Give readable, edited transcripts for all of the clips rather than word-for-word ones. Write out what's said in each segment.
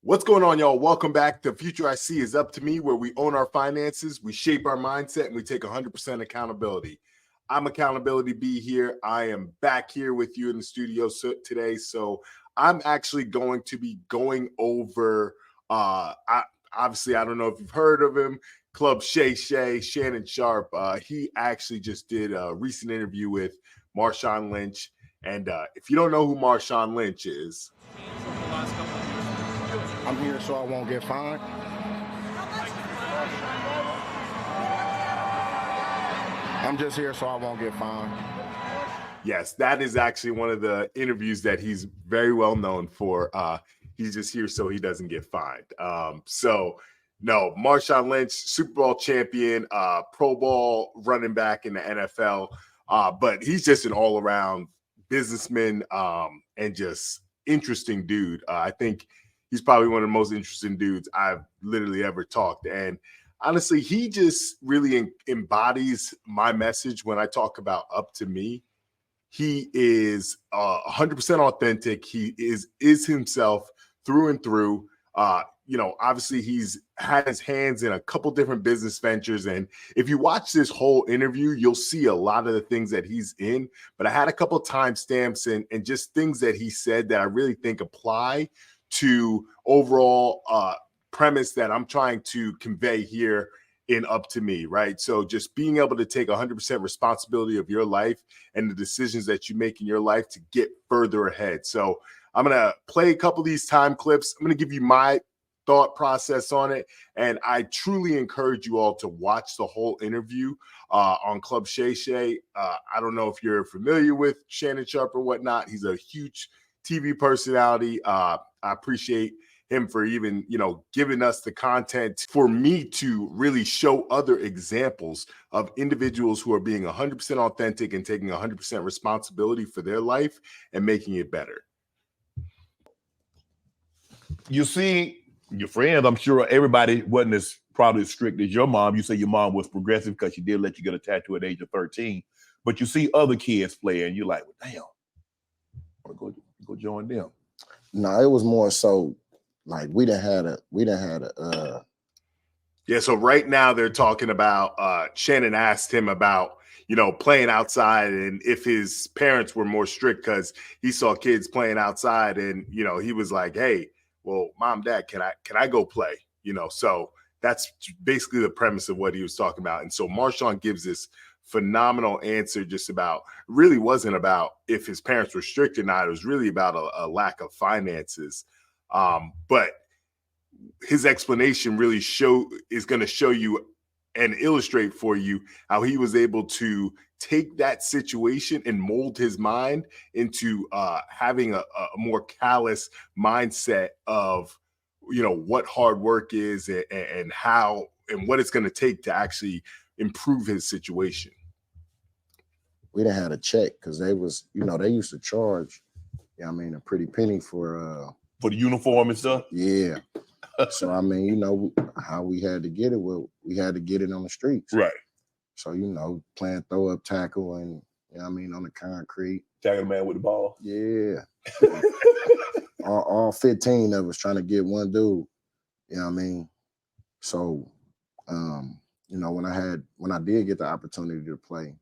What's going on, y'all? Welcome back. The future I see is up to me, where we own our finances, we shape our mindset, and we take 100% accountability. I'm Accountability B here. I am back here with you in the studio today. So I'm actually going to be going over, obviously, I don't know if you've heard of him, Club Shay Shay, Shannon Sharpe. He actually just did a recent interview with Marshawn Lynch. And if you don't know who Marshawn Lynch is, I'm here so I won't get fined. I'm just here so I won't get fined. Yes, that is actually one of the interviews that he's very well known for. He's just here so he doesn't get fined. No, Marshawn Lynch, Super Bowl champion, Pro Bowl running back in the NFL. But he's just an all-around businessman and just interesting dude. I think he's probably one of the most interesting dudes I've literally ever talked. And honestly, he just really embodies my message when I talk about up to me. He is 100% authentic. He is himself through and through. Obviously he's had his hands in a couple different business ventures. And if you watch this whole interview, you'll see a lot of the things that he's in. But I had a couple timestamps and just things that he said that I really think apply to overall premise that I'm trying to convey here in Up to Me, right? So just being able to take 100% responsibility of your life and the decisions that you make in your life to get further ahead. So I'm going to play a couple of these time clips. I'm going to give you my thought process on it. And I truly encourage you all to watch the whole interview on Club Shay Shay. I don't know if you're familiar with Shannon Sharpe or whatnot. He's a huge TV personality. I appreciate him for even, giving us the content for me to really show other examples of individuals who are being 100% authentic and taking 100% responsibility for their life and making it better. You see, your friends, I'm sure everybody wasn't probably as strict as your mom. You say your mom was progressive because she did let you get a tattoo at the age of 13. But you see other kids play and you're like, well, damn, I want to go join them. No, it was more so like we done had a Yeah, so right now they're talking about Shannon asked him about, playing outside and if his parents were more strict because he saw kids playing outside and, he was like, hey, well, mom, dad, can I go play? So that's basically the premise of what he was talking about. And so Marshawn gives this phenomenal answer just about, really wasn't about if his parents were strict or not. It was really about a lack of finances. But his explanation really is going to show you and illustrate for you how he was able to take that situation and mold his mind into having a more callous mindset of, what hard work is and how and what it's going to take to actually improve his situation. We done had a check because they was, they used to charge, a pretty penny for the uniform and stuff. Yeah. So how we had to get it. Well, we had to get it on the streets. Right. So, playing throw up tackle and on the concrete. Tackle the man with the ball. Yeah. all 15 of us trying to get one dude. So when I did get the opportunity to play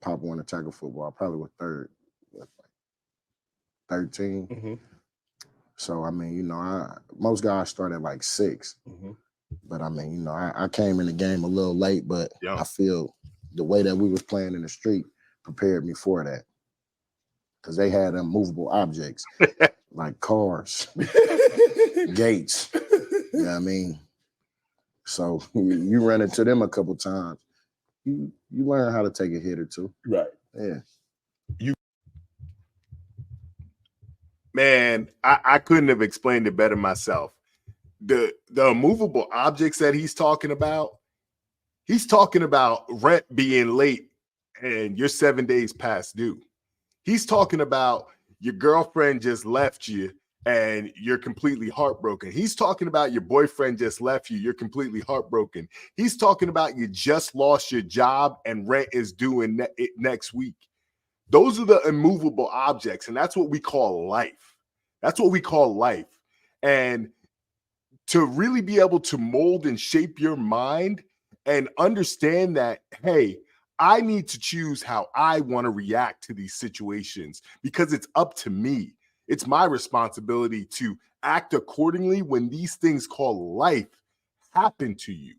Pop Warner tackle football, I probably was third with 13. Mm-hmm. So most guys start at like 6. Mm-hmm. But I came in the game a little late, but yeah. I feel the way that we was playing in the street prepared me for that. Because they had movable objects like cars, gates. You know what I mean? So you run into them a couple times. You learn how to take a hit or two. Right. Yeah. Man, I couldn't have explained it better myself. The immovable objects that he's talking about rent being late and you're 7 days past due. He's talking about your girlfriend just left you and you're completely heartbroken. He's talking about your boyfriend just left you. You're completely heartbroken. He's talking about you just lost your job and rent is due next week. Those are the immovable objects, and that's what we call life. That's what we call life. And to really be able to mold and shape your mind and understand that, hey, I need to choose how I want to react to these situations because it's up to me. It's my responsibility to act accordingly when these things called life happen to you,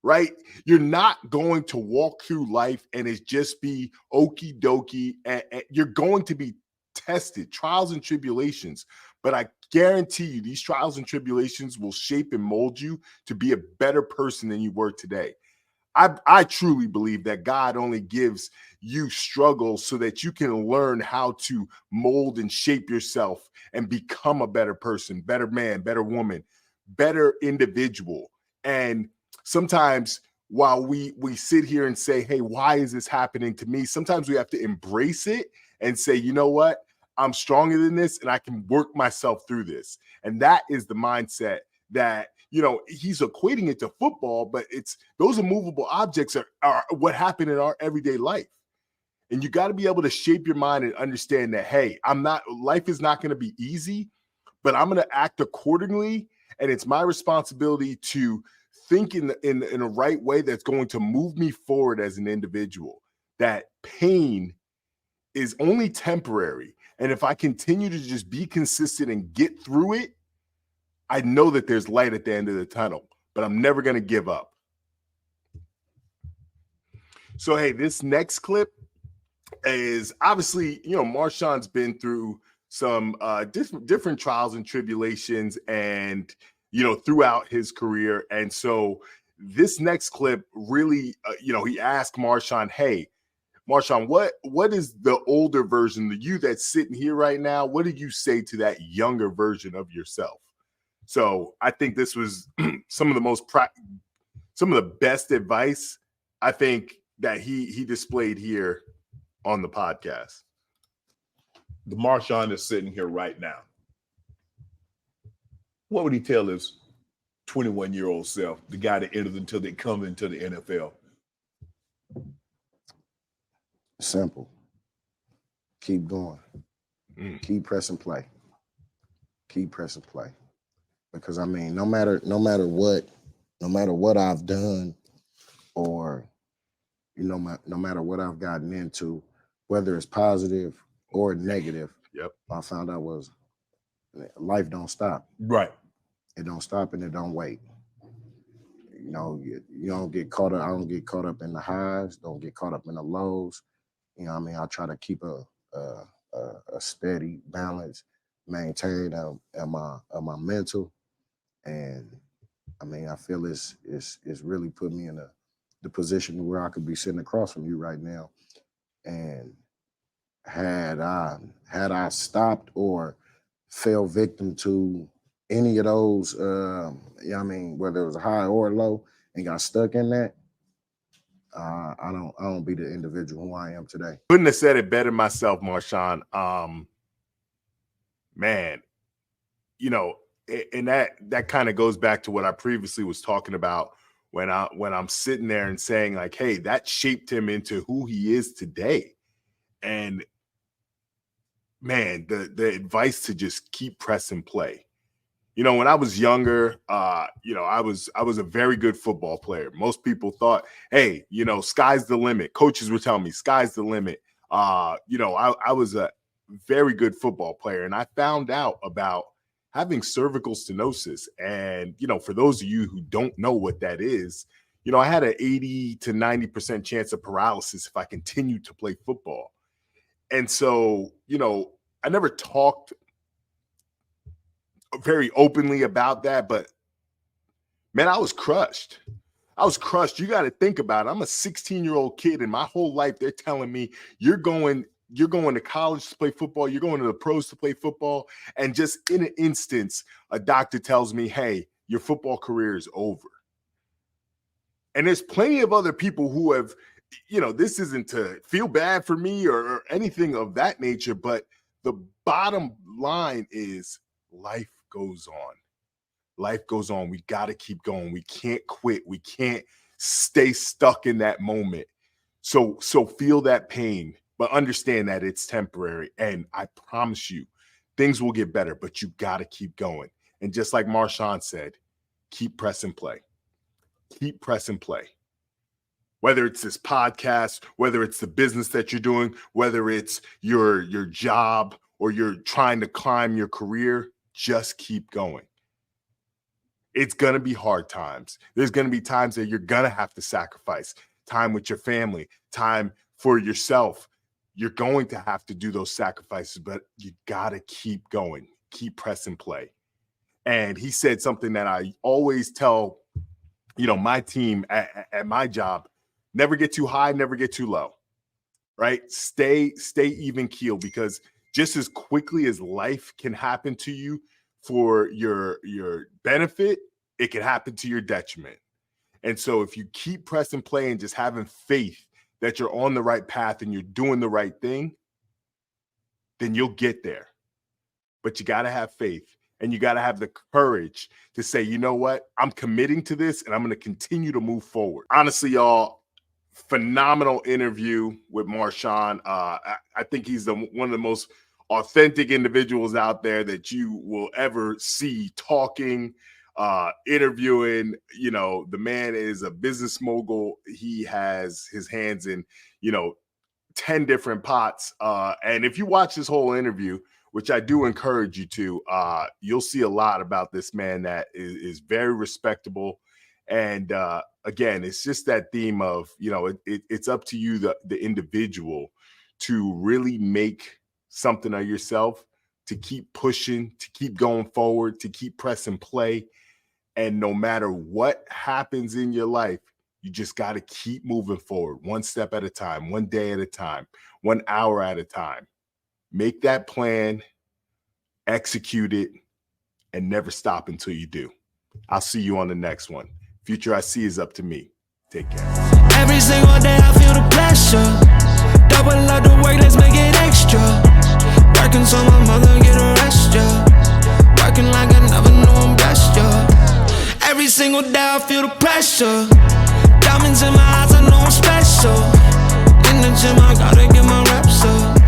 right? You're not going to walk through life and it just be okie dokie. And you're going to be tested, trials and tribulations. But I guarantee you, these trials and tribulations will shape and mold you to be a better person than you were today. I truly believe that God only gives you struggles so that you can learn how to mold and shape yourself and become a better person, better man, better woman, better individual. And sometimes while we sit here and say, hey, why is this happening to me? Sometimes we have to embrace it and say, you know what? I'm stronger than this and I can work myself through this. And that is the mindset that, you know, he's equating it to football, but it's those immovable objects are what happen in our everyday life. And you got to be able to shape your mind and understand that, hey, life is not going to be easy, but I'm going to act accordingly. And it's my responsibility to think in a right way that's going to move me forward as an individual. That pain is only temporary. And if I continue to just be consistent and get through it, I know that there's light at the end of the tunnel, but I'm never going to give up. So, hey, this next clip is obviously, you know, Marshaw's been through some different trials and tribulations and, you know, throughout his career. And so this next clip really, you know, he asked Marshawn, hey, Marshawn, what is the older version, the you that's sitting here right now? What did you say to that younger version of yourself? So I think this was some of the best advice I think that he displayed here on the podcast. The Marshawn is sitting here right now. What would he tell his 21-year-old self, the guy that enters until they come into the NFL? Simple. Keep going. Keep pressing play. Keep pressing play. Because I mean, no matter what I've done, or you know, no matter what I've gotten into, whether it's positive or negative, Yep. I found out was life don't stop. Right. It don't stop and it don't wait. You know, you don't get caught up. I don't get caught up in the highs. Don't get caught up in the lows. You know what I mean? I try to keep a steady balance, maintain my mental, and I mean I feel it's really put me in the position where I could be sitting across from you right now. And had I stopped or fell victim to any of those, you know what I mean, whether it was high or low, and got stuck in that, I don't be the individual who I am today. Couldn't have said it better myself, Marshawn. Man, you know, and that kind of goes back to what I previously was talking about when I'm sitting there and saying like, hey, that shaped him into who he is today. And man, the advice to just keep pressing play. You know, when I was younger, you know, I was a very good football player. Most people thought, hey, you know, sky's the limit. Coaches were telling me sky's the limit. You know, I was a very good football player, and I found out about having cervical stenosis. And, you know, for those of you who don't know what that is, you know, I had an 80 to 90% chance of paralysis if I continued to play football. And so, you know, I never talked very openly about that, but man, I was crushed. I was crushed. You got to think about it. I'm a 16-year-old kid, and my whole life they're telling me you're going to college to play football, you're going to the pros to play football, and just in an instance, a doctor tells me, hey, your football career is over. And there's plenty of other people who have, you know, this isn't to feel bad for me or anything of that nature, but the bottom line is life goes on. Life goes on. We got to keep going. We can't quit. We can't stay stuck in that moment. So feel that pain, but understand that it's temporary. And I promise you, things will get better, but you got to keep going. And just like Marshawn said, keep press and play. Keep press and play. Whether it's this podcast, whether it's the business that you're doing, whether it's your job or you're trying to climb your career, just keep going. It's going to be hard times. There's going to be times that you're going to have to sacrifice time with your family, time for yourself. You're going to have to do those sacrifices, but you got to keep going, keep press and play. And he said something that I always tell, my team at my job, never get too high, never get too low, right? Stay even keel, because just as quickly as life can happen to you for your benefit, it can happen to your detriment. And so if you keep press and play and just having faith that you're on the right path and you're doing the right thing, then you'll get there. But you got to have faith, and you got to have the courage to say, you know what, I'm committing to this and I'm going to continue to move forward. Honestly, y'all, phenomenal interview with Marshawn. I think he's one of the most authentic individuals out there that you will ever see talking, interviewing. The man is a business mogul. He has his hands in, 10 different pots. And if you watch this whole interview, which I do encourage you to, you'll see a lot about this man that is very respectable. And again, it's just that theme of, it's up to you, the individual, to really make something of yourself, to keep pushing, to keep going forward, to keep press and play. And no matter what happens in your life, you just got to keep moving forward, one step at a time, one day at a time, 1 hour at a time. Make that plan, execute it, and never stop until you do. I'll see you on the next one. Future I See is up to me. Take care. Every single day I feel the pressure. Double up the work, let's make it extra. Working so my mother get a rest, yeah. Working like I never knew I'm blessed, yeah. Every single day I feel the pressure. Diamonds in my eyes, I know I'm special. In the gym, I gotta get my reps up.